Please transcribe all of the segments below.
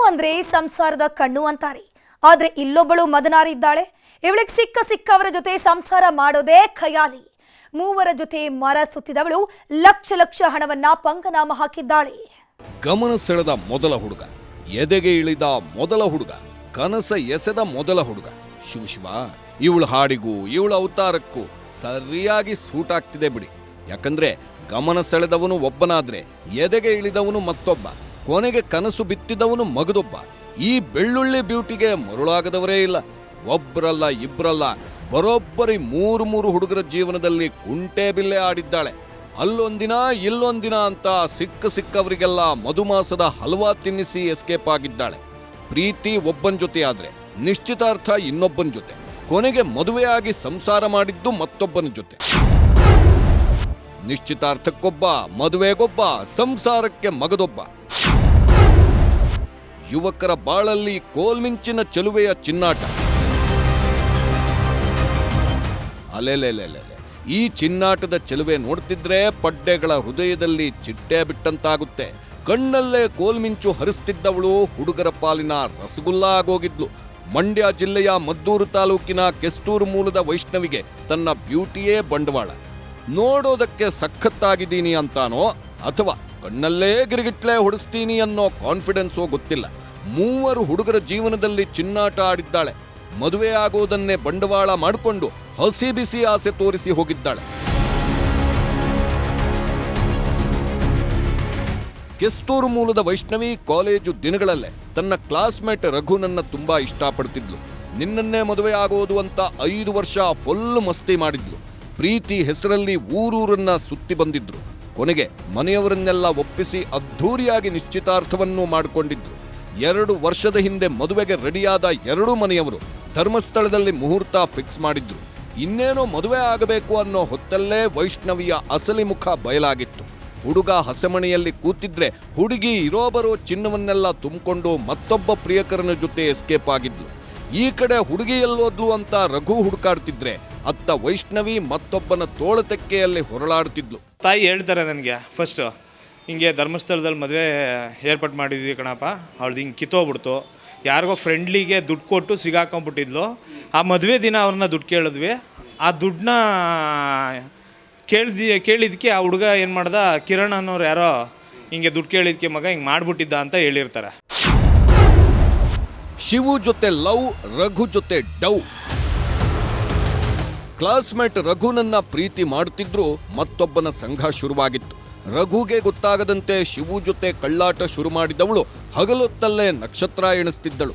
ಅಂದ್ರೆ ಸಂಸಾರದ ಕಣ್ಣು ಅಂತಾರೆ. ಆದ್ರೆ ಇಲ್ಲೊಬ್ಬಳು ಮದನಾರಿ ಇದ್ದಾಳೆ. ಇವಳಿಗೆ ಸಿಕ್ಕವರ ಜೊತೆ ಸಂಸಾರ ಮಾಡೋದೇ ಖಯಾಲಿ. ಮೂವರ ಜೊತೆ ಮರ ಸುತ್ತಿದವಳು ಲಕ್ಷ ಲಕ್ಷ ಹಣವನ್ನ ಪಂಗನಾಮ ಹಾಕಿದ್ದಾಳೆ. ಗಮನ ಸೆಳೆದ ಮೊದಲ ಹುಡುಗ, ಎದೆಗೆ ಇಳಿದ ಮೊದಲ ಹುಡುಗ, ಕನಸ ಎಸೆದ ಮೊದಲ ಹುಡುಗ. ಶಿವ ಇವಳ ಹಾಡಿಗೂ ಇವಳ ಅವತಾರಕ್ಕೂ ಸರಿಯಾಗಿ ಸೂಟ್ ಆಗ್ತಿದೆ ಬಿಡಿ. ಯಾಕಂದ್ರೆ ಗಮನ ಸೆಳೆದವನು ಒಬ್ಬನಾದ್ರೆ ಎದೆಗೆ ಇಳಿದವನು ಮತ್ತೊಬ್ಬ, ಕೊನೆಗೆ ಕನಸು ಬಿತ್ತಿದವನು ಮಗದೊಬ್ಬ. ಈ ಬೆಳ್ಳುಳ್ಳಿ ಬ್ಯೂಟಿಗೆ ಮರುಳಾಗದವರೇ ಇಲ್ಲ. ಒಬ್ಬರಲ್ಲ ಇಬ್ಬರಲ್ಲ, ಬರೋಬ್ಬರಿ ಮೂರು ಹುಡುಗರ ಜೀವನದಲ್ಲಿ ಕುಂಟೆ ಬಿಲ್ಲೆ ಆಡಿದ್ದಾಳೆ. ಅಲ್ಲೊಂದಿನ ಇಲ್ಲೊಂದಿನ ಅಂತ ಸಿಕ್ಕವರಿಗೆಲ್ಲ ಮಧುಮಾಸದ ಹಲ್ವಾ ತಿನ್ನಿಸಿ ಎಸ್ಕೇಪ್ ಆಗಿದ್ದಾಳೆ. ಪ್ರೀತಿ ಒಬ್ಬನ ಜೊತೆ ಆದ್ರೆ ನಿಶ್ಚಿತಾರ್ಥ ಇನ್ನೊಬ್ಬನ ಜೊತೆ, ಕೊನೆಗೆ ಮದುವೆಯಾಗಿ ಸಂಸಾರ ಮಾಡಿದ್ದು ಮತ್ತೊಬ್ಬನ ಜೊತೆ. ನಿಶ್ಚಿತಾರ್ಥಕ್ಕೊಬ್ಬ, ಮದುವೆಗೊಬ್ಬ, ಸಂಸಾರಕ್ಕೆ ಮಗದೊಬ್ಬ. ಯುವಕರ ಬಾಳಲ್ಲಿ ಕೋಲ್ಮಿಂಚಿನ ಚೆಲುವೆಯ ಚಿನ್ನಾಟ. ಅಲೆಲೆಲೆಲೆ, ಈ ಚಿನ್ನಾಟದ ಚೆಲುವೆ ನೋಡ್ತಿದ್ರೆ ಪಡ್ಡೆಗಳ ಹೃದಯದಲ್ಲಿ ಚಿಟ್ಟೆ ಬಿಟ್ಟಂತಾಗುತ್ತೆ. ಕಣ್ಣಲ್ಲೇ ಕೋಲ್ಮಿಂಚು ಹರಿಸ್ತಿದ್ದವಳು ಹುಡುಗರ ಪಾಲಿನ ರಸಗುಲ್ಲ ಆಗೋಗಿದ್ಲು. ಮಂಡ್ಯ ಜಿಲ್ಲೆಯ ಮದ್ದೂರು ತಾಲೂಕಿನ ಕೆಸ್ತೂರು ಮೂಲದ ವೈಷ್ಣವಿಗೆ ತನ್ನ ಬ್ಯೂಟಿಯೇ ಬಂಡವಾಳ. ನೋಡೋದಕ್ಕೆ ಸಖತ್ತಾಗಿದ್ದೀನಿ ಅಂತಾನೋ ಅಥವಾ ಕಣ್ಣಲ್ಲೇ ಗಿರಿಗಿಟ್ಲೆ ಹೊಡಿಸ್ತೀನಿ ಅನ್ನೋ ಕಾನ್ಫಿಡೆನ್ಸೋ ಗೊತ್ತಿಲ್ಲ, ಮೂವರು ಹುಡುಗರ ಜೀವನದಲ್ಲಿ ಚಿನ್ನಾಟ ಆಡಿದ್ದಾಳೆ. ಮದುವೆ ಆಗೋದನ್ನೇ ಬಂಡವಾಳ ಮಾಡಿಕೊಂಡು ಹಸಿ ಬಿಸಿ ಆಸೆ ತೋರಿಸಿ ಹೋಗಿದ್ದಾಳೆ. ಕೆಸ್ತೂರು ಮೂಲದ ವೈಷ್ಣವಿ ಕಾಲೇಜು ದಿನಗಳಲ್ಲೇ ತನ್ನ ಕ್ಲಾಸ್ಮೇಟ್ ರಘುನನ್ನ ತುಂಬಾ ಇಷ್ಟಪಡ್ತಿದ್ಲು. ನಿನ್ನನ್ನೇ ಮದುವೆ ಆಗೋದು ಅಂತ 5 ವರ್ಷ ಫುಲ್ ಮಸ್ತಿ ಮಾಡಿದ್ಲು. ಪ್ರೀತಿ ಹೆಸರಲ್ಲಿ ಊರೂರನ್ನ ಸುತ್ತಿ ಬಂದಿದ್ರು. ಕೊನೆಗೆ ಮನೆಯವರನ್ನೆಲ್ಲ ಒಪ್ಪಿಸಿ ಅದ್ಧೂರಿಯಾಗಿ ನಿಶ್ಚಿತಾರ್ಥವನ್ನು ಮಾಡಿಕೊಂಡಿದ್ರು. 2 ವರ್ಷದ ಹಿಂದೆ ಮದುವೆಗೆ ರೆಡಿಯಾದ 2 ಮನೆಯವರು ಧರ್ಮಸ್ಥಳದಲ್ಲಿ ಮುಹೂರ್ತ ಫಿಕ್ಸ್ ಮಾಡಿದ್ರು. ಇನ್ನೇನೋ ಮದುವೆ ಆಗಬೇಕು ಅನ್ನೋ ಹೊತ್ತಲ್ಲೇ ವೈಷ್ಣವಿಯ ಅಸಲಿ ಮುಖ ಬಯಲಾಗಿತ್ತು. ಹುಡುಗ ಹಸೆಮಣೆಯಲ್ಲಿ ಕೂತಿದ್ರೆ ಹುಡುಗಿ ಇರೋಬರೋ ಚಿನ್ನವನ್ನೆಲ್ಲ ತುಂಬಿಕೊಂಡು ಮತ್ತೊಬ್ಬ ಪ್ರಿಯಕರನ ಜೊತೆ ಎಸ್ಕೇಪ್ ಆಗಿದ್ಲು. ಈ ಕಡೆ ಹುಡುಗಿ ಎಲ್ಲೋದ್ಲು ಅಂತ ರಘು ಹುಡುಕಾಡ್ತಿದ್ರೆ ಅತ್ತ ವೈಷ್ಣವಿ ಮತ್ತೊಬ್ಬನ ತೋಳತೆಕ್ಕೆಯಲ್ಲಿ ಹೊರಳಾಡ್ತಿದ್ಲು. ತಾಯಿ ಹೇಳ್ತಾರೆ ನನಗೆ ಫಸ್ಟ್, ಹಿಂಗೆ ಧರ್ಮಸ್ಥಳದಲ್ಲಿ ಮದುವೆ ಏರ್ಪಾಟ್ ಮಾಡಿದ್ವಿ ಕಣಪ್ಪ, ಅವ್ರದ್ದು ಹಿಂಗೆ ಕಿತ್ತೋಗ್ಬಿಡ್ತು, ಯಾರಿಗೋ ಫ್ರೆಂಡ್ಲಿಗೆ ದುಡ್ಡು ಕೊಟ್ಟು ಸಿಗಾಕೊಂಡ್ಬಿಟ್ಟಿದ್ಲು. ಆ ಮದುವೆ ದಿನ ಅವ್ರನ್ನ ದುಡ್ಡು ಕೇಳಿದ್ವಿ. ಆ ದುಡ್ಡನ್ನ ಕೇಳಿದ್ಕೆ ಆ ಹುಡುಗ ಏನು ಮಾಡ್ದ, ಕಿರಣ್ ಅನ್ನೋರು ಯಾರೋ ಹಿಂಗೆ ದುಡ್ಡು ಕೇಳಿದ್ಕೆ ಮಗ ಹಿಂಗೆ ಮಾಡ್ಬಿಟ್ಟಿದ್ದ ಅಂತ ಹೇಳಿರ್ತಾರೆ. ಶಿವು ಜೊತೆ ಲವ್, ರಘು ಜೊತೆ ಡೌ. ಕ್ಲಾಸ್ಮೇಟ್ ರಘುನನ್ನ ಪ್ರೀತಿ ಮಾಡ್ತಿದ್ರು, ಮತ್ತೊಬ್ಬನ ಸಂಘ ಶುರುವಾಗಿತ್ತು. ರಘುಗೆ ಗೊತ್ತಾಗದಂತೆ ಶಿವು ಜೊತೆ ಕಳ್ಳಾಟ ಶುರು ಮಾಡಿದವಳು ಹಗಲೊತ್ತಲ್ಲೇ ನಕ್ಷತ್ರ ಎಣಿಸ್ತಿದ್ದಳು.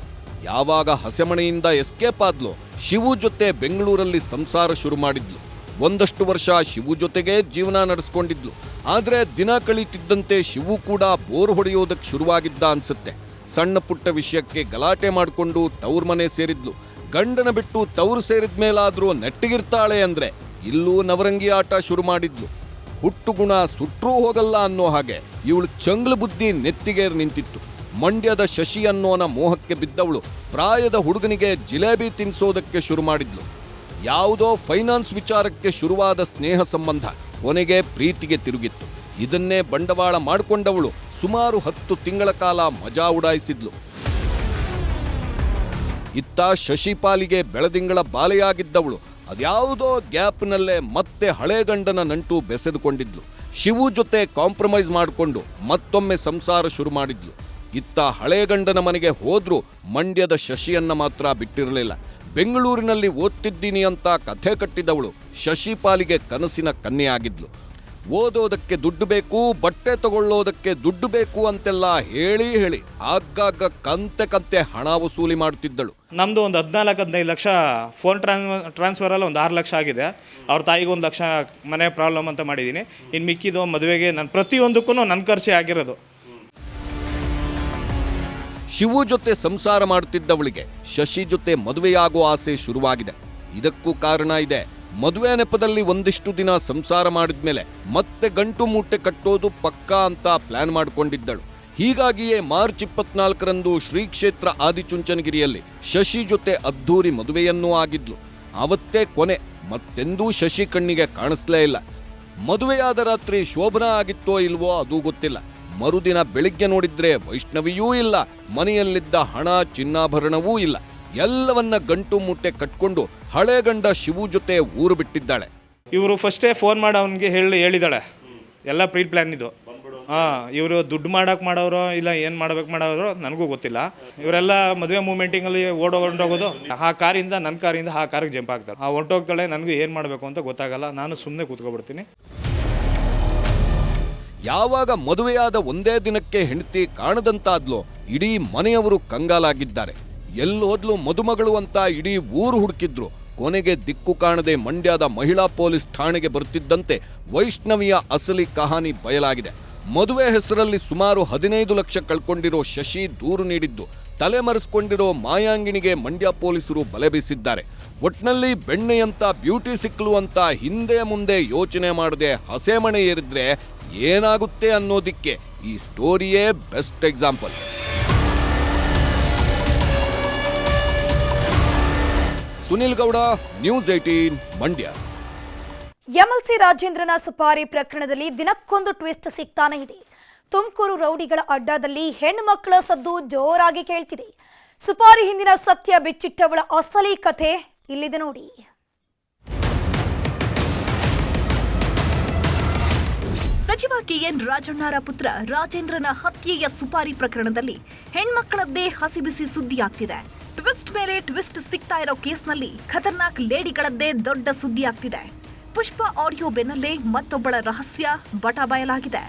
ಯಾವಾಗ ಹಸೆಮಣೆಯಿಂದ ಎಸ್ಕೇಪ್ ಆದ್ಲು, ಶಿವು ಜೊತೆ ಬೆಂಗಳೂರಲ್ಲಿ ಸಂಸಾರ ಶುರು ಮಾಡಿದ್ಲು. ಒಂದಷ್ಟು ವರ್ಷ ಶಿವು ಜೊತೆಗೆ ಜೀವನ ನಡೆಸ್ಕೊಂಡಿದ್ಲು. ಆದ್ರೆ ದಿನ ಕಳೀತಿದ್ದಂತೆ ಶಿವು ಕೂಡ ಬೋರ್ ಹೊಡೆಯೋದಕ್ಕೆ ಶುರುವಾಗಿದ್ದ ಅನ್ಸುತ್ತೆ. ಸಣ್ಣ ಪುಟ್ಟ ವಿಷಯಕ್ಕೆ ಗಲಾಟೆ ಮಾಡಿಕೊಂಡು ತವ್ರ ಮನೆ ಸೇರಿದ್ಲು. ಗಂಡನ ಬಿಟ್ಟು ತವ್ರು ಸೇರಿದ ಮೇಲಾದ್ರೂ ನೆಟ್ಟಿಗಿರ್ತಾಳೆ ಅಂದ್ರೆ ಇಲ್ಲೂ ನವರಂಗಿ ಆಟ ಶುರು ಮಾಡಿದ್ಲು. ಹುಟ್ಟುಗುಣ ಸುಟ್ರೂ ಹೋಗಲ್ಲ ಅನ್ನೋ ಹಾಗೆ ಇವಳು ಚಂಗ್ಲ ಬುದ್ಧಿ ನೆತ್ತಿಗೇರ್ ನಿಂತಿತ್ತು. ಮಂಡ್ಯದ ಶಶಿ ಅನ್ನೋನ ಮೋಹಕ್ಕೆ ಬಿದ್ದವಳು ಪ್ರಾಯದ ಹುಡುಗನಿಗೆ ಜಿಲೇಬಿ ತಿನ್ಸೋದಕ್ಕೆ ಶುರು ಮಾಡಿದ್ಲು. ಯಾವುದೋ ಫೈನಾನ್ಸ್ ವಿಚಾರಕ್ಕೆ ಶುರುವಾದ ಸ್ನೇಹ ಸಂಬಂಧ ಕೊನೆಗೆ ಪ್ರೀತಿಗೆ ತಿರುಗಿತ್ತು. ಇದನ್ನೇ ಬಂಡವಾಳ ಮಾಡಿಕೊಂಡವಳು ಸುಮಾರು 10 ತಿಂಗಳ ಕಾಲ ಮಜಾ ಉಡಾಯಿಸಿದ್ಲು. ಇತ್ತ ಶಶಿ ಪಾಲಿಗೆ ಬೆಳದಿಂಗಳ ಬಾಲೆಯಾಗಿದ್ದವಳು ಅದ್ಯಾವುದೋ ಗ್ಯಾಪ್ನಲ್ಲೇ ಮತ್ತೆ ಹಳೆ ಗಂಡನ ನಂಟು ಬೆಸೆದುಕೊಂಡಿದ್ಲು. ಶಿವು ಜೊತೆ ಕಾಂಪ್ರಮೈಸ್ ಮಾಡಿಕೊಂಡು ಮತ್ತೊಮ್ಮೆ ಸಂಸಾರ ಶುರು ಮಾಡಿದ್ಲು. ಇತ್ತ ಹಳೆ ಗಂಡನ ಮನೆಗೆ ಹೋದ್ರೂ ಮಂಡ್ಯದ ಶಶಿಯನ್ನ ಮಾತ್ರ ಬಿಟ್ಟಿರಲಿಲ್ಲ. ಬೆಂಗಳೂರಿನಲ್ಲಿ ಓದ್ತಿದ್ದೀನಿ ಅಂತ ಕಥೆ ಕಟ್ಟಿದವಳು ಶಶಿ ಪಾಲಿಗೆ ಕನಸಿನ ಕನ್ಯೆಯಾಗಿದ್ಲು. ಓದೋದಕ್ಕೆ ದುಡ್ಡು ಬೇಕು, ಬಟ್ಟೆ ತಗೊಳ್ಳೋದಕ್ಕೆ ದುಡ್ಡು ಬೇಕು ಅಂತೆಲ್ಲ ಹೇಳಿ ಆಗಾಗ ಕಂತೆ ಹಣ ವಸೂಲಿ ಮಾಡ್ತಿದ್ದಳು. ನಮ್ಮದು ಒಂದು 14-15 ಲಕ್ಷ ಫೋನ್ ಟ್ರಾನ್ಸ್ಫರಲ್ಲಿ ಒಂದು 6 ಲಕ್ಷ ಆಗಿದೆ. ಅವ್ರ ತಾಯಿಗೆ 1 ಲಕ್ಷ ಮನೆ ಪ್ರಾಬ್ಲಮ್ ಅಂತ ಮಾಡಿದ್ದೀನಿ. ಇನ್ನು ಮಿಕ್ಕಿದ್ದು ಮದುವೆಗೆ ನಾನು ಪ್ರತಿಯೊಂದಕ್ಕೂ ನನ್ನ ಖರ್ಚೆ ಆಗಿರೋದು. ಶಿವು ಜೊತೆ ಸಂಸಾರ ಮಾಡುತ್ತಿದ್ದವಳಿಗೆ ಶಶಿ ಜೊತೆ ಮದುವೆಯಾಗೋ ಆಸೆ ಶುರುವಾಗಿದೆ. ಇದಕ್ಕೂ ಕಾರಣ ಇದೆ. ಮದುವೆ ನೆಪದಲ್ಲಿ ಒಂದಿಷ್ಟು ದಿನ ಸಂಸಾರ ಮಾಡಿದ್ಮೇಲೆ ಮತ್ತೆ ಗಂಟು ಮೂಟೆ ಕಟ್ಟೋದು ಪಕ್ಕಾ ಅಂತ ಪ್ಲಾನ್ ಮಾಡಿಕೊಂಡಿದ್ದಳು. ಹೀಗಾಗಿಯೇ ಮಾರ್ಚ್ 24ರಂದು ಶ್ರೀ ಕ್ಷೇತ್ರ ಆದಿಚುಂಚನಗಿರಿಯಲ್ಲಿ ಶಶಿ ಜೊತೆ ಅದ್ಧೂರಿ ಮದುವೆಯನ್ನೂ ಆಗಿದ್ಲು. ಅವತ್ತೇ ಕೊನೆ, ಮತ್ತೆಂದೂ ಶಶಿ ಕಣ್ಣಿಗೆ ಕಾಣಿಸ್ಲೇ ಇಲ್ಲ. ಮದುವೆಯಾದ ರಾತ್ರಿ ಶೋಭನಾ ಆಗಿತ್ತೋ ಇಲ್ವೋ ಅದು ಗೊತ್ತಿಲ್ಲ. ಮರುದಿನ ಬೆಳಿಗ್ಗೆ ನೋಡಿದ್ರೆ ವೈಷ್ಣವಿಯೂ ಇಲ್ಲ, ಮನೆಯಲ್ಲಿದ್ದ ಹಣ ಚಿನ್ನಾಭರಣವೂ ಇಲ್ಲ. ಎಲ್ಲವನ್ನ ಗಂಟು ಮೂಟೆ ಕಟ್ಕೊಂಡು ಹಳೆ ಗಂಡ ಶಿವು ಜೊತೆ ಊರು ಬಿಟ್ಟಿದ್ದಾಳೆ. ಇವರು ಫಸ್ಟೇ ಫೋನ್ ಮಾಡಿ ಅವನಿಗೆ ಹೇಳಿದಾಳೆ, ಎಲ್ಲ ಪ್ರೀ ಪ್ಲ್ಯಾನ್ ಇದು. ಇವರು ದುಡ್ಡು ಮಾಡೋರೋ ಇಲ್ಲ ಏನು ಮಾಡೋರೋ ನನಗೂ ಗೊತ್ತಿಲ್ಲ. ಇವರೆಲ್ಲ ಮದುವೆ ಮೂಮೆಂಟಿಂಗಲ್ಲಿ ಹೊರಟೋಗೋದು, ಆ ಕಾರಿಂದ ನನ್ನ ಕಾರಿಂದ ಆ ಕಾರಿಗೆ ಜಂಪ್ ಆಗ್ತಾರೆ. ಹೊರಟೋಗ್ತಾಳೆ, ನನಗೂ ಏನು ಮಾಡಬೇಕು ಅಂತ ಗೊತ್ತಾಗಲ್ಲ. ನಾನು ಸುಮ್ಮನೆ ಕೂತ್ಕೊಬಿಡ್ತೀನಿ. ಯಾವಾಗ ಮದುವೆಯಾದ ಒಂದೇ ದಿನಕ್ಕೆ ಹೆಂಡತಿ ಕಾಣದಂತಾದ್ಲೋ ಇಡೀ ಮನೆಯವರು ಕಂಗಾಲಾಗಿದ್ದಾರೆ. ಎಲ್ಲೋದ್ಲು ಮದುಮಗಳು ಅಂತ ಇಡೀ ಊರು ಹುಡುಕಿದ್ರು. ಕೊನೆಗೆ ದಿಕ್ಕು ಕಾಣದೆ ಮಂಡ್ಯದ ಮಹಿಳಾ ಪೊಲೀಸ್ ಠಾಣೆಗೆ ಬರುತ್ತಿದ್ದಂತೆ ವೈಷ್ಣವಿಯ ಅಸಲಿ ಕಹಾನಿ ಬಯಲಾಗಿದೆ. ಮದುವೆ ಹೆಸರಲ್ಲಿ ಸುಮಾರು 15 ಲಕ್ಷ ಕಳ್ಕೊಂಡಿರೋ ಶಶಿ ದೂರು ನೀಡಿದ್ದು, ತಲೆಮರೆಸ್ಕೊಂಡಿರೋ ಮಾಯಾಂಗಿಣಿಗೆ ಮಂಡ್ಯ ಪೊಲೀಸರು ಬಲೆ ಬೀಸಿದ್ದಾರೆ. ಒಟ್ನಲ್ಲಿ ಬೆಣ್ಣೆಯಂತ ಬ್ಯೂಟಿ ಸಿಕ್ಲು ಅಂತ ಹಿಂದೆ ಮುಂದೆ ಯೋಚನೆ ಮಾಡದೆ ಹಸೆಮಣೆ ಏರಿದ್ರೆ ಏನಾಗುತ್ತೆ ಅನ್ನೋದಿಕ್ಕೆ ಈ ಸ್ಟೋರಿಯೇ best example. Sunil Gowda, News 18 Mandya. MLC ರಾಜೇಂದ್ರನ ಸುಪಾರಿ ಪ್ರಕರಣದಲ್ಲಿ ದಿನಕ್ಕೊಂದು ಟ್ವಿಸ್ಟ್ ಸಿಗ್ತಾನೆ ಇದೆ. ತುಮಕೂರು ರೌಡಿಗಳ ಅಡ್ಡಾದಲ್ಲಿ ಹೆಣ್ಮಕ್ಕಳ ಸದ್ದು ಜೋರಾಗಿ ಕೇಳ್ತಿದೆ. ಸುಪಾರಿ ಹಿಂದಿನ ಸತ್ಯ ಬಿಚ್ಚಿಟ್ಟವಳ ಅಸಲಿ ಕಥೆ ಇಲ್ಲಿದೆ ನೋಡಿ. ಸಚಿವ ಕೆಎನ್ ರಾಜಣ್ಣರ ಪುತ್ರ ರಾಜೇಂದ್ರನ ಹತ್ಯೆಯ ಸುಪಾರಿ ಪ್ರಕರಣದಲ್ಲಿ ಹೆಣ್ಮಕ್ಕಳದ್ದೇ ಹಸಿಬಿಸಿ ಸುದ್ದಿಯಾಗ್ತಿದೆ. ಟ್ವಿಸ್ಟ್ ಮೇಲೆ ಟ್ವಿಸ್ಟ್ ಸಿಗ್ತಾ ಇರೋ ಕೇಸ್ನಲ್ಲಿ ಖತರ್ನಾಕ್ ಲೇಡಿಗಳದ್ದೇ ದೊಡ್ಡ ಸುದ್ದಿ ಆಗ್ತಿದೆ. ಪುಷ್ಪ ಆಡಿಯೋ ಬೆನ್ನಲ್ಲೇ ಮತ್ತೊಬ್ಬಳ ರಹಸ್ಯ ಬಟ ಬಯಲಾಗಿದೆ.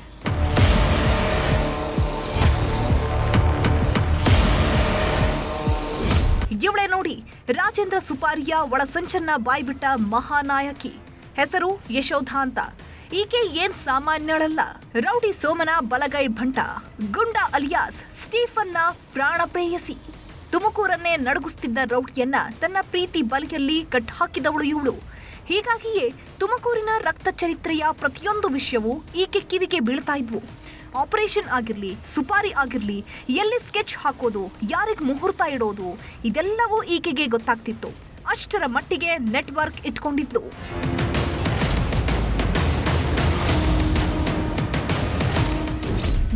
ಇವಳೇ ನೋಡಿ, ರಾಜೇಂದ್ರ ಸುಪಾರಿಯ ಒಳಸಂಚನ್ನ ಬಾಯ್ಬಿಟ್ಟ ಮಹಾನಾಯಕಿ. ಹೆಸರು ಯಶೋಧ ಅಂತ. ಈಕೆ ಏನ್ ಸಾಮಾನ್ಯಳಲ್ಲ. ರೌಡಿ ಸೋಮನ ಬಲಗೈ ಭಂಟ, ಗುಂಡ ಅಲಿಯಾಸ್ ಸ್ಟೀಫನ್ನ ಪ್ರಾಣ ಪ್ರೇಯಸಿ. ತುಮಕೂರನ್ನೇ ನಡುಗಿಸ್ತಿದ್ದ ರೌಡಿಯನ್ನ ತನ್ನ ಪ್ರೀತಿ ಬಲೆಯಲ್ಲಿ ಕಟ್ಟಾಕಿದವಳು ಇವಳು. ಹೀಗಾಗಿಯೇ ತುಮಕೂರಿನ ರಕ್ತ ಚರಿತ್ರೆಯ ಪ್ರತಿಯೊಂದು ವಿಷಯವೂ ಈಕೆ ಕಿವಿಗೆ ಬೀಳ್ತಾ ಇದ್ವು. ಆಪರೇಷನ್ ಆಗಿರ್ಲಿ, ಸುಪಾರಿ ಆಗಿರ್ಲಿ, ಎಲ್ಲಿ ಸ್ಕೆಚ್ ಹಾಕೋದು, ಯಾರಿಗೆ ಮುಹೂರ್ತ ಇಡೋದು, ಇದೆಲ್ಲವೂ ಈಕೆಗೆ ಗೊತ್ತಾಗ್ತಿತ್ತು. ಅಷ್ಟರ ಮಟ್ಟಿಗೆ ನೆಟ್ವರ್ಕ್ ಇಟ್ಕೊಂಡಿದ್ಲು.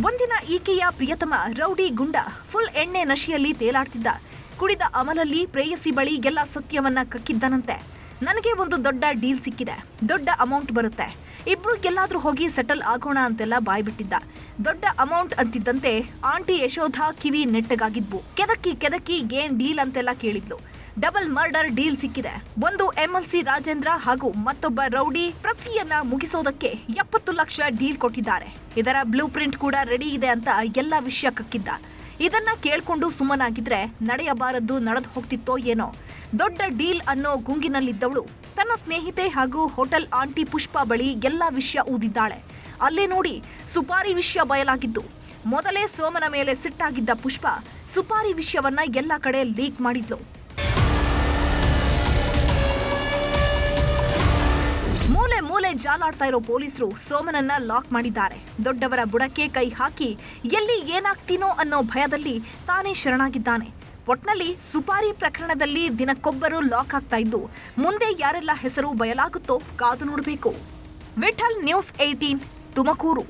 ಒಂದಿನ ಈಕೆಯ ಪ್ರಿಯತಮ ರೌಡಿ ಗುಂಡ ಫುಲ್ ಎಣ್ಣೆ ನಶೆಯಲ್ಲಿ ತೇಲಾಡ್ತಿದ್ದ. ಕುಡಿದ ಅಮಲಲ್ಲಿ ಪ್ರೇಯಸಿ ಬಳಿ ಎಲ್ಲ ಸತ್ಯವನ್ನ ಕಕ್ಕಿದ್ದನಂತೆ. ನನಗೆ ಒಂದು ದೊಡ್ಡ ಡೀಲ್ ಸಿಕ್ಕಿದೆ, ದೊಡ್ಡ ಅಮೌಂಟ್ ಬರುತ್ತೆ, ಇಬ್ರು ಎಲ್ಲಾದ್ರೂ ಹೋಗಿ ಸೆಟಲ್ ಆಗೋಣ ಅಂತೆಲ್ಲ ಬಾಯ್ಬಿಟ್ಟಿದ್ದ. ದೊಡ್ಡ ಅಮೌಂಟ್ ಅಂತಿದ್ದಂತೆ ಆಂಟಿ ಯಶೋಧ ಕಿವಿ ನೆಟ್ಟಗಾಗಿದ್ವು. ಕೆದಕಿ ಏನ್ ಡೀಲ್ ಅಂತೆಲ್ಲ ಕೇಳಿದ್ಲು. ಡಬಲ್ ಮರ್ಡರ್ ಡೀಲ್ ಸಿಕ್ಕಿದೆ. ಒಂದು ಎಂಎಲ್ಸಿ ರಾಜೇಂದ್ರ ಹಾಗೂ ಮತ್ತೊಬ್ಬ ರೌಡಿ ಪ್ರಸಿಯನ್ನ ಮುಗಿಸೋದಕ್ಕೆ 70 ಲಕ್ಷ ಡೀಲ್ ಕೊಟ್ಟಿದ್ದಾರೆ. ಇದರ ಬ್ಲೂ ಪ್ರಿಂಟ್ ಕೂಡ ರೆಡಿ ಇದೆ ಅಂತ ಎಲ್ಲ ವಿಷಯ ಕಕ್ಕಿದ್ದ. ಇದನ್ನ ಕೇಳ್ಕೊಂಡು ಸುಮ್ಮನಾಗಿದ್ರೆ ನಡೆಯಬಾರದ್ದು ನಡೆದು ಹೋಗ್ತಿತ್ತೋ ಏನೋ. ದೊಡ್ಡ ಡೀಲ್ ಅನ್ನೋ ಗುಂಗಿನಲ್ಲಿದ್ದವಳು ತನ್ನ ಸ್ನೇಹಿತೆ ಹಾಗೂ ಹೋಟೆಲ್ ಆಂಟಿ ಪುಷ್ಪ ಬಳಿ ಎಲ್ಲ ವಿಷಯ ಊದಿದ್ದಾಳೆ. ಅಲ್ಲೇ ನೋಡಿ, ಸುಪಾರಿ ವಿಷಯ ಬಯಲಾಗಿದ್ದು. ಮೊದಲೇ ಸೋಮನ ಮೇಲೆ ಸಿಟ್ಟಾಗಿದ್ದ ಪುಷ್ಪ ಸುಪಾರಿ ವಿಷಯವನ್ನ ಎಲ್ಲ ಕಡೆ ಲೀಕ್ ಮಾಡಿದ್ಲು. ಮೂಲೆ ಜಾಲಾಡ್ತಾ ಇರೋ ಪೊಲೀಸರು ಸೋಮನನ್ನ ಲಾಕ್ ಮಾಡಿದ್ದಾರೆ. ದೊಡ್ಡವರ ಬುಡಕ್ಕೆ ಕೈ ಹಾಕಿ ಎಲ್ಲಿ ಏನಾಗ್ತೀನೋ ಅನ್ನೋ ಭಯದಲ್ಲಿ ತಾನೇ ಶರಣಾಗಿದ್ದಾನೆ. ಒಟ್ನಲ್ಲಿ ಸುಪಾರಿ ಪ್ರಕರಣದಲ್ಲಿ ದಿನಕ್ಕೊಬ್ಬರು ಲಾಕ್ ಆಗ್ತಾ ಇದ್ದು, ಮುಂದೆ ಯಾರೆಲ್ಲ ಹೆಸರು ಬಯಲಾಗುತ್ತೋ ಕಾದು ನೋಡಬೇಕು. ವಿಠಲ್, ನ್ಯೂಸ್ 18 ತುಮಕೂರು.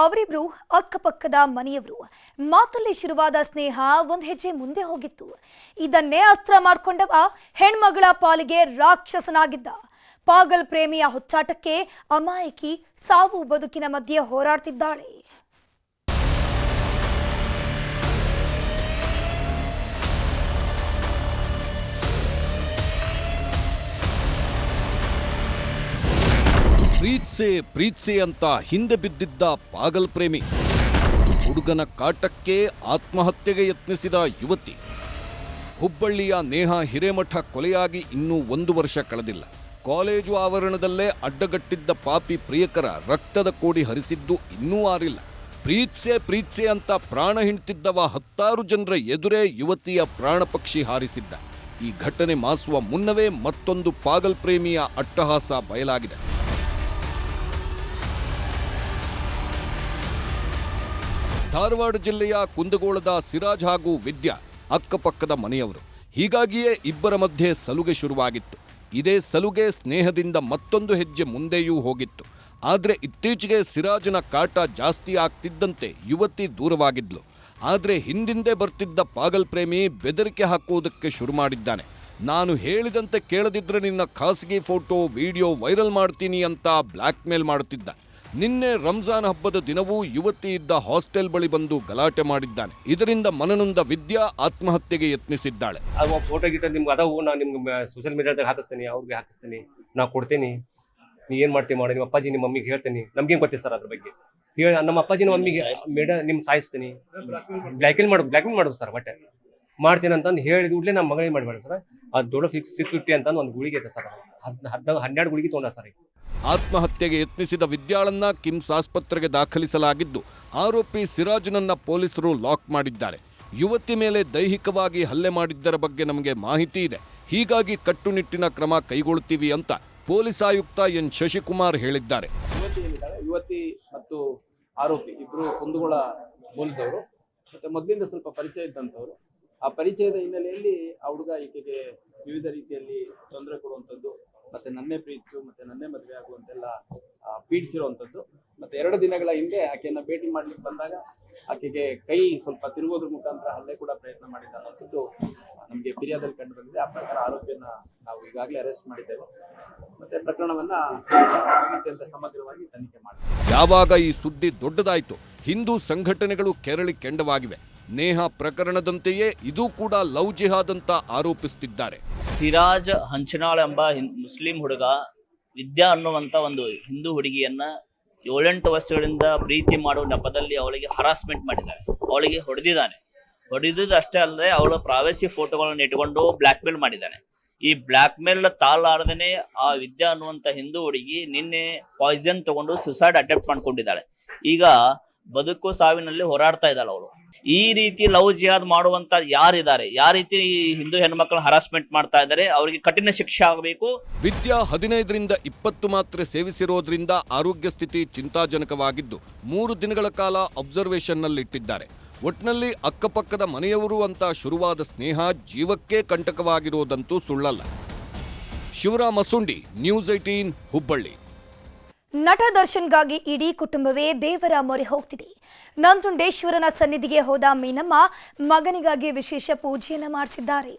ಅವರಿಬ್ರು ಅಕ್ಕಪಕ್ಕದ ಮನೆಯವರು. ಮಾತಲ್ಲಿ ಶುರುವಾದ ಸ್ನೇಹ ಒಂದ್ ಹೆಜ್ಜೆ ಮುಂದೆ ಹೋಗಿತ್ತು. ಇದನ್ನೇ ಅಸ್ತ್ರ ಮಾಡ್ಕೊಂಡವ ಹೆಣ್ಮಗಳ ಪಾಲಿಗೆ ರಾಕ್ಷಸನಾಗಿದ್ದ. ಪಾಗಲ್ ಪ್ರೇಮಿಯ ಹುಚ್ಚಾಟಕ್ಕೆ ಅಮಾಯಕಿ ಸಾವು ಬದುಕಿನ ಮಧ್ಯೆ ಹೋರಾಡ್ತಿದ್ದಾಳೆ. ಪ್ರೀತ್ಸೆ ಅಂತ ಹಿಂದೆ ಬಿದ್ದಿದ್ದ ಪಾಗಲ್ ಪ್ರೇಮಿ. ಹುಡುಗನ ಕಾಟಕ್ಕೆ ಆತ್ಮಹತ್ಯೆಗೆ ಯತ್ನಿಸಿದ ಯುವತಿ. ಹುಬ್ಬಳ್ಳಿಯ ನೇಹಾ ಹಿರೇಮಠ ಕೊಲೆಯಾಗಿ ಇನ್ನೂ 1 ವರ್ಷ ಕಳೆದಿಲ್ಲ. ಕಾಲೇಜು ಆವರಣದಲ್ಲೇ ಅಡ್ಡಗಟ್ಟಿದ್ದ ಪಾಪಿ ಪ್ರಿಯಕರ ರಕ್ತದ ಕೋಡಿ ಹರಿಸಿದ್ದು ಇನ್ನೂ ಆರಿಲ್ಲ. ಪ್ರೀತ್ಸೆ ಅಂತ ಪ್ರಾಣ ಹಿಂಡ್ತಿದ್ದವ 10 ಜನರ ಎದುರೇ ಯುವತಿಯ ಪ್ರಾಣ ಪಕ್ಷಿ ಹಾರಿಸಿದ್ದ. ಈ ಘಟನೆ ಮಾಸುವ ಮುನ್ನವೇ ಮತ್ತೊಂದು ಪಾಗಲ್ ಪ್ರೇಮಿಯ ಅಟ್ಟಹಾಸ ಬಯಲಾಗಿದೆ. ಧಾರವಾಡ ಜಿಲ್ಲೆಯ ಕುಂದಗೋಳದ ಸಿರಾಜ್ ಹಾಗೂ ವಿದ್ಯಾ ಅಕ್ಕಪಕ್ಕದ ಮನೆಯವರು. ಹೀಗಾಗಿಯೇ ಇಬ್ಬರ ಮಧ್ಯೆ ಸಲುಗೆ ಶುರುವಾಗಿತ್ತು. ಇದೇ ಸಲುಗೆ ಸ್ನೇಹದಿಂದ ಮತ್ತೊಂದು ಹೆಜ್ಜೆ ಮುಂದೆಯೂ ಹೋಗಿತ್ತು. ಆದ್ರೆ ಇತ್ತೀಚೆಗೆ ಸಿರಾಜ್ನ ಕಾಟ ಜಾಸ್ತಿ ಆಗ್ತಿದ್ದಂತೆ ಯುವತಿ ದೂರವಾಗಿದ್ಲು. ಆದ್ರೆ ಹಿಂದಿಂದೆ ಬರ್ತಿದ್ದ ಪಾಗಲ್ ಪ್ರೇಮಿ ಬೆದರಿಕೆ ಹಾಕುವುದಕ್ಕೆ ಶುರು ಮಾಡಿದ್ದಾನೆ. ನಾನು ಹೇಳಿದಂತೆ ಕೇಳದಿದ್ರೆ ನಿನ್ನ ಖಾಸಗಿ ಫೋಟೋ ವಿಡಿಯೋ ವೈರಲ್ ಮಾಡ್ತೀನಿ ಅಂತ ಬ್ಲ್ಯಾಕ್ ಮೇಲ್ ಮಾಡುತ್ತಿದ್ದ. ನಿನ್ನೆ ರಂಜಾನ್ ಹಬ್ಬದ ದಿನವೂ ಯುವತಿ ಇದ್ದ ಹಾಸ್ಟೆಲ್ ಬಳಿ ಬಂದು ಗಲಾಟೆ ಮಾಡಿದ್ದಾನೆ. ಇದರಿಂದ ಮನನೊಂದ ವಿದ್ಯಾ ಆತ್ಮಹತ್ಯೆಗೆ ಯತ್ನಿಸಿದ್ದಾಳೆ. ಫೋಟೋ ಗಿಟ ನಿಮ್ಗೆ ಅದಾವು, ನಾನು ನಿಮ್ಗೆ ಸೋಷಿಯಲ್ ಮೀಡಿಯಾದಾಗ ಹಾಕಿಸ್ತೀನಿ, ಅವ್ರಿಗೆ ಹಾಕಿಸ್ತೀನಿ, ನಾ ಕೊಡ್ತೀನಿ, ನೀ ಏನು ಮಾಡ್ತೀವಿ ಮಾಡಿ, ನಿಮ್ಮ ಅಪ್ಪಾಜಿ ನಿಮ್ಮ ಮಮ್ಮಿಗೆ ಹೇಳ್ತೀನಿ, ನಮ್ಗೇನು ಗೊತ್ತಿಲ್ಲ ಸರ್ ಅದ್ರ ಬಗ್ಗೆ. ಹೇಳಿ ನಮ್ಮ ಅಪ್ಪಾಜಿ ನಮ್ಮ ಮಮ್ಮಿಗೆ ನಿಮ್ಗೆ ಸಾಯಿಸ್ತೀನಿ, ಬ್ಲ್ಯಾಕ್ಮೇಲ್ ಮಾಡೋದು ಸರ್, ಬಟ್ಟೆ ಮಾಡ್ತೀನಿ ಅಂತಂದು ಹೇಳಿದ ಕೂಡಲೇ ನಮ್ಮ ಮಗಳಿಗೆ ಮಾಡಬೇಡ ಸರ್. ಅದು ದೊಡ್ಡ 650 ಅಂತ ಒಂದು ಗುಳಿಗೆ ಐತೆ ಸರ್, 12 ಗುಳಿಗೆ ತೊಗೊಂಡ ಸರ್. ಆತ್ಮಹತ್ಯೆಗೆ ಯತ್ನಿಸಿದ ವಿದ್ಯಾಳನ್ನ ಕಿಮ್ಸ್ ಆಸ್ಪತ್ರೆಗೆ ದಾಖಲಿಸಲಾಗಿದ್ದು, ಆರೋಪಿ ಸಿರಾಜ್ನನ್ನ ಪೊಲೀಸರು ಲಾಕ್ ಮಾಡಿದ್ದಾರೆ. ಯುವತಿ ಮೇಲೆ ದೈಹಿಕವಾಗಿ ಹಲ್ಲೆ ಮಾಡಿದ್ದರ ಬಗ್ಗೆ ನಮಗೆ ಮಾಹಿತಿ ಇದೆ, ಹೀಗಾಗಿ ಕಟ್ಟುನಿಟ್ಟಿನ ಕ್ರಮ ಕೈಗೊಳ್ಳುತ್ತೀವಿ ಅಂತ ಪೊಲೀಸ್ ಆಯುಕ್ತ ಎನ್ ಶಶಿಕುಮಾರ್ ಹೇಳಿದ್ದಾರೆ. ಯುವತಿ ಮತ್ತು ಆರೋಪಿ ಇಬ್ರು ಕುಂದಗೋಳ ಮೂಲದವರು, ಮತ್ತೆ ಮೊದಲಿಂದ ಸ್ವಲ್ಪ ಪರಿಚಯ ಇದ್ದಂಥವ್ರು. ಆ ಪರಿಚಯದ ಹಿನ್ನೆಲೆಯಲ್ಲಿ ಆ ಹುಡುಗ ಈಕೆಗೆ ವಿವಿಧ ರೀತಿಯಲ್ಲಿ ತೊಂದರೆ ಕೊಡುವಂಥದ್ದು, ಮತ್ತೆ ನನ್ನೇ ಪ್ರೀತಿಸು, ಮತ್ತೆ ನನ್ನೇ ಮದುವೆ ಆಗುವಂತೆಲ್ಲ ಪೀಡಿಸಿರುವಂಥದ್ದು. ಮತ್ತೆ 2 ದಿನಗಳ ಹಿಂದೆ ಆಕೆಯನ್ನ ಭೇಟಿ ಮಾಡ್ಲಿಕ್ಕೆ ಬಂದಾಗ ಆಕೆಗೆ ಕೈ ಸ್ವಲ್ಪ ತಿರುಗೋದ್ರ ಮುಖಾಂತರ ಹಲ್ಲೆ ಕೂಡ ಪ್ರಯತ್ನ ಮಾಡಿದ ಅನ್ನೋಂಥದ್ದು ನಮಗೆ ಫಿರ್ಯಾದಲ್ಲಿ ಕಂಡು ಬಂದಿದೆ. ಆ ಪ್ರಕಾರ ಆರೋಪಿಯನ್ನ ನಾವು ಈಗಾಗಲೇ ಅರೆಸ್ಟ್ ಮಾಡಿದ್ದೇವೆ, ಮತ್ತೆ ಪ್ರಕರಣವನ್ನ ಅತ್ಯಂತ ಸಮಗ್ರವಾಗಿ ತನಿಖೆ ಮಾಡಿದ್ದೇವೆ. ಯಾವಾಗ ಈ ಸುದ್ದಿ ದೊಡ್ಡದಾಯಿತು, ಹಿಂದೂ ಸಂಘಟನೆಗಳು ಕೆರಳಿ ಕೆಂಡವಾಗಿವೆ. ನೇಹಾ ಪ್ರಕರಣದಂತೆಯೇ ಇದು ಕೂಡ ಲವ್ ಜಿಹಾದ್ ಅಂತ ಆರೋಪಿಸುತ್ತಿದ್ದಾರೆ. ಸಿರಾಜ್ ಹಂಚನಾಳ್ ಎಂಬ ಮುಸ್ಲಿಂ ಹುಡುಗ ವಿದ್ಯಾ ಅನ್ನುವಂಥ ಒಂದು ಹಿಂದೂ ಹುಡುಗಿಯನ್ನ 7-8 ವರ್ಷಗಳಿಂದ ಪ್ರೀತಿ ಮಾಡುವ ನೆಪದಲ್ಲಿ ಅವಳಿಗೆ ಹರಾಸ್ಮೆಂಟ್ ಮಾಡಿದ್ದಾನೆ, ಅವಳಿಗೆ ಹೊಡೆದಿದ್ದು ಅಷ್ಟೇ ಅಲ್ಲದೆ ಅವಳ ಪ್ರೈವಸಿ ಫೋಟೋಗಳನ್ನು ಇಟ್ಕೊಂಡು ಬ್ಲ್ಯಾಕ್ ಮೇಲ್ ಮಾಡಿದ್ದಾನೆ. ಈ ಬ್ಲ್ಯಾಕ್ ಮೇಲ್ ತಾಳಾಡದೇನೆ ಆ ವಿದ್ಯಾ ಅನ್ನುವಂಥ ಹಿಂದೂ ಹುಡುಗಿ ನಿನ್ನೆ ಪಾಯ್ಸನ್ ತಗೊಂಡು ಸುಸೈಡ್ ಅಟೆಂಪ್ಟ್ ಮಾಡ್ಕೊಂಡಿದ್ದಾಳೆ. ಈಗ ಬದುಕು ಸಾವಿನಲ್ಲಿ ಹೋರಾಡ್ತಾ ಇದ್ದಾಳೆ ಅವಳು. ಈ ರೀತಿ ಲವ್ ಜಿಹಾದ್ ಮಾಡುವಂತ ಯಾರಿದ್ದಾರೆ, ಯಾವ ರೀತಿ ಹಿಂದೂ ಹೆಣ್ಮಕ್ಳನ್ನ ಹರಾಸ್ಮೆಂಟ್ ಮಾಡ್ತಾ ಇದ್ದಾರೆ, ಅವರಿಗೆ ಕಠಿಣ ಶಿಕ್ಷೆ ಆಗಬೇಕು. ವಿದ್ಯಾ 15ರಿಂದ 20 ಮಾತ್ರೆ ಸೇವಿಸಿರೋದ್ರಿಂದ ಆರೋಗ್ಯ ಸ್ಥಿತಿ ಚಿಂತಾಜನಕವಾಗಿದ್ದು 3 ದಿನಗಳ ಕಾಲ ಅಬ್ಸರ್ವೇಷನ್ನಲ್ಲಿಟ್ಟಿದ್ದಾರೆ. ಒಟ್ನಲ್ಲಿ ಅಕ್ಕಪಕ್ಕದ ಮನೆಯವರು ಅಂತ ಶುರುವಾದ ಸ್ನೇಹ ಜೀವಕ್ಕೆ ಕಂಟಕವಾಗಿರೋದಂತೂ ಸುಳ್ಳಲ್ಲ. ಶಿವರಾಮ್ ಮಸುಂಡಿ, ನ್ಯೂಸ್ 18, ಹುಬ್ಬಳ್ಳಿ. ನಟ ದರ್ಶನ್ಗಾಗಿ ಇಡೀ ಕುಟುಂಬವೇ ದೇವರ ಮೊರೆ ಹೋಗ್ತಿದೆ. ನಂಜುಂಡೇಶ್ವರನ ಸನ್ನಿಧಿಗೆ ಹೋದ ಮೀನಮ್ಮ ಮಗನಿಗಾಗಿ ವಿಶೇಷ ಪೂಜೆಯನ್ನು ಮಾಡಿಸಿದ್ದಾರೆ.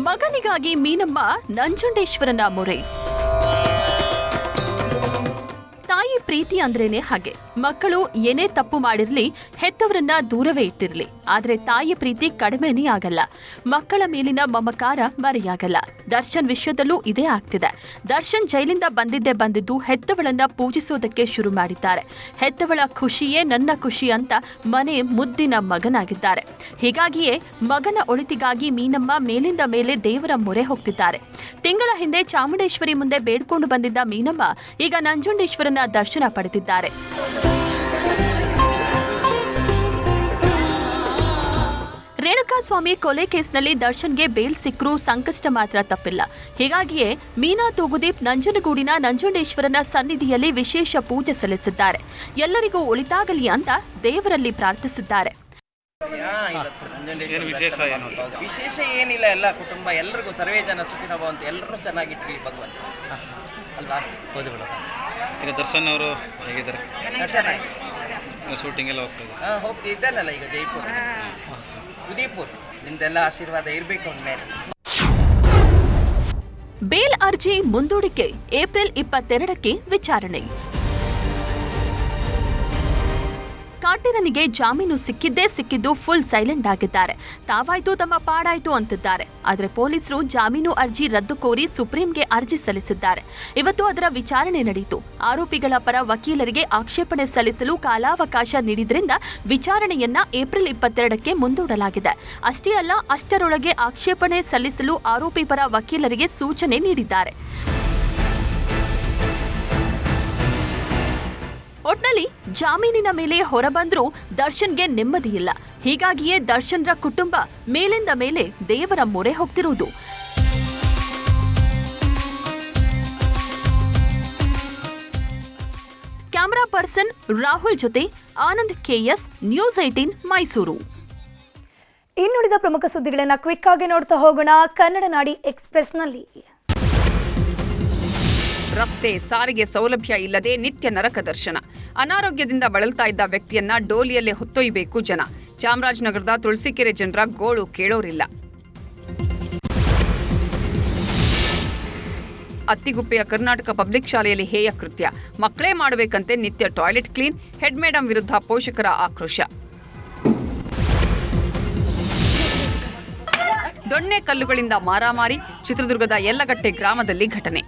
ಮಗನಿಗಾಗಿ ಮೀನಮ್ಮ ನಂಜುಂಡೇಶ್ವರನ ಮೊರೆ. ತಾಯಿ ಪ್ರೀತಿ ಅಂದ್ರೇನೆ ಹಾಗೆ. ಮಕ್ಕಳು ಏನೇ ತಪ್ಪು ಮಾಡಿರ್ಲಿ, ಹೆತ್ತವರನ್ನ ದೂರವೇ ಇಟ್ಟಿರ್ಲಿ, ಆದ್ರೆ ತಾಯಿ ಪ್ರೀತಿ ಕಡಿಮೆನೇ ಆಗಲ್ಲ. ಮಕ್ಕಳ ಮೇಲಿನ ಮಮಕಾರ ಮರೆಯಾಗಲ್ಲ. ದರ್ಶನ್ ವಿಷಯದಲ್ಲೂ ಇದೇ ಆಗ್ತಿದೆ. ದರ್ಶನ್ ಜೈಲಿಂದ ಬಂದಿದ್ದು ಹೆತ್ತವಳನ್ನ ಪೂಜಿಸೋದಕ್ಕೆ ಶುರು ಮಾಡಿದ್ದಾರೆ. ಹೆತ್ತವಳ ಖುಷಿಯೇ ನನ್ನ ಖುಷಿ ಅಂತ ಮನೆ ಮುದ್ದಿನ ಮಗನಾಗಿದ್ದಾರೆ. ಹೀಗಾಗಿಯೇ ಮಗನ ಒಳಿತಿಗಾಗಿ ಮೀನಮ್ಮ ಮೇಲಿಂದ ಮೇಲೆ ದೇವರ ಮೊರೆ ಹೋಗ್ತಿದ್ದಾರೆ. ತಿಂಗಳ ಹಿಂದೆ ಚಾಮುಂಡೇಶ್ವರಿ ಮುಂದೆ ಬೇಡ್ಕೊಂಡು ಬಂದಿದ್ದ ಮೀನಮ್ಮ ಈಗ ನಂಜುಂಡೇಶ್ವರನ ದರ್ಶನ ಪಡೆದಿದ್ದಾರೆ. ರೇಣುಕಾಸ್ವಾಮಿ ಕೊಲೆ ಕೇಸ್ನಲ್ಲಿ ದರ್ಶನ್ಗೆ ಬೇಲ್ ಸಿಕ್ಕರೂ ಸಂಕಷ್ಟ ಮಾತ್ರ ತಪ್ಪಿಲ್ಲ. ಹೀಗಾಗಿಯೇ ಮೀನಾ ತೂಗುದೀಪ್ ನಂಜನಗೂಡಿನ ನಂಜುಂಡೇಶ್ವರನ ಸನ್ನಿಧಿಯಲ್ಲಿ ವಿಶೇಷ ಪೂಜೆ ಸಲ್ಲಿಸಿದ್ದಾರೆ. ಎಲ್ಲರಿಗೂ ಒಳಿತಾಗಲಿ ಅಂತ ದೇವರಲ್ಲಿ ಪ್ರಾರ್ಥಿಸಿದ್ದಾರೆ. ವಿಶೇಷ ಏನಿಲ್ಲ, ಎಲ್ಲ ಕುಟುಂಬ ಎಲ್ಲರಿಗೂ ಸರ್ವೇ ಜನ ಸುಖಿನ ಭವಂತು, ಎಲ್ಲರೂ ಚೆನ್ನಾಗಿಟ್ಟಿ ಭಗವಂತ ಅಲ್ವಾ. ಹೌದು ಬಿಡು. ಈಗ ದರ್ಶನ್ ಅವರು ಹೇಗಿದ್ದಾರೆ? ಚೆನ್ನಾಗಿ ಶೂಟಿಂಗ್ ಎಲ್ಲ ಹೋಗ್ತಿದ್ದಾನಲ್ಲ ಈಗ ಜೈಪುರ್, ಉದಯಪುರ್. ನಿಮ್ದೆಲ್ಲ ಆಶೀರ್ವಾದ ಇರಬೇಕು ಅವನ ಮೇಲೆ. ಬೇಲ್ ಅರ್ಜಿ ಮುಂದೂಡಿಕೆ ಏಪ್ರಿಲ್ 22ಕ್ಕೆ ವಿಚಾರಣೆ. ಕಾಟೇರನಿಗೆ ಜಾಮೀನು ಸಿಕ್ಕಿದ್ದು ಫುಲ್ ಸೈಲೆಂಟ್ ಆಗಿದ್ದಾರೆ. ತಾವಾಯ್ತು ತಮ್ಮ ಪಾಡಾಯ್ತು ಅಂತಿದ್ದಾರೆ. ಆದರೆ ಪೊಲೀಸರು ಜಾಮೀನು ಅರ್ಜಿ ರದ್ದು ಕೋರಿ ಸುಪ್ರೀಂಗೆ ಅರ್ಜಿ ಸಲ್ಲಿಸಿದ್ದಾರೆ. ಇವತ್ತು ಅದರ ವಿಚಾರಣೆ ನಡೆಯಿತು. ಆರೋಪಿಗಳ ಪರ ವಕೀಲರಿಗೆ ಆಕ್ಷೇಪಣೆ ಸಲ್ಲಿಸಲು ಕಾಲಾವಕಾಶ ನೀಡಿದ್ರಿಂದ ವಿಚಾರಣೆಯನ್ನ ಏಪ್ರಿಲ್ 22ಕ್ಕೆ ಮುಂದೂಡಲಾಗಿದೆ. ಅಷ್ಟೇ ಅಲ್ಲ, ಅಷ್ಟರೊಳಗೆ ಆಕ್ಷೇಪಣೆ ಸಲ್ಲಿಸಲು ಆರೋಪಿ ಪರ ವಕೀಲರಿಗೆ ಸೂಚನೆ ನೀಡಿದ್ದಾರೆ. ಒಟ್ನಲ್ಲಿ ಜಾಮೀನಿನ ಮೇಲೆ ಹೊರಬಂದ್ರೂ ದರ್ಶನ್ಗೆ ನೆಮ್ಮದಿಯಿಲ್ಲ. ಹೀಗಾಗಿಯೇ ದರ್ಶನ್ರ ಕುಟುಂಬ ಮೇಲಿಂದ ಮೇಲೆ ದೇವರ ಮೊರೆ ಹೋಗ್ತಿರುವುದು. ಕ್ಯಾಮರಾ ಪರ್ಸನ್ ರಾಹುಲ್ ಜೊತೆ ಆನಂದ್ KS, ನ್ಯೂಸ್ 18, ಮೈಸೂರು. ಇನ್ನುಳಿದ ಪ್ರಮುಖ ಸುದ್ದಿಗಳನ್ನು ಕ್ವಿಕ್ ಆಗಿ ನೋಡ್ತಾ ಹೋಗೋಣ ಕನ್ನಡ ನಾಡಿ ಎಕ್ಸ್‌ಪ್ರೆಸ್‌ನಲ್ಲಿ. ರಸ್ತೆ ಸಾರಿಗೆ ಸೌಲಭ್ಯ ಇಲ್ಲದೆ ನಿತ್ಯ ನರಕ ದರ್ಶನ. ಅನಾರೋಗ್ಯದಿಂದ ಬಳಲ್ತಾ ಇದ್ದ ವ್ಯಕ್ತಿಯನ್ನ ಡೋಲಿಯಲ್ಲೇ ಹೊತ್ತೊಯ್ಯಬೇಕು ಜನ. ಚಾಮರಾಜನಗರದ ತುಳಸಿಕೆರೆ ಜನರ ಗೋಳು ಕೇಳೋರಿಲ್ಲ. ಅತ್ತಿಗುಪ್ಪೆಯ ಕರ್ನಾಟಕ ಪಬ್ಲಿಕ್ ಶಾಲೆಯಲ್ಲಿ ಹೇಯ ಕೃತ್ಯ. ಮಕ್ಕಳೇ ಮಾಡಬೇಕಂತೆ ನಿತ್ಯ ಟಾಯ್ಲೆಟ್ ಕ್ಲೀನ್. ಹೆಡ್ ಮೇಡಂ ವಿರುದ್ಧ ಪೋಷಕರ ಆಕ್ರೋಶ. ದೊಣ್ಣೆ ಕಲ್ಲುಗಳಿಂದ ಮಾರಾಮಾರಿ. ಚಿತ್ರದುರ್ಗದ ಯಲ್ಲಗಟ್ಟೆ ಗ್ರಾಮದಲ್ಲಿ ಘಟನೆ.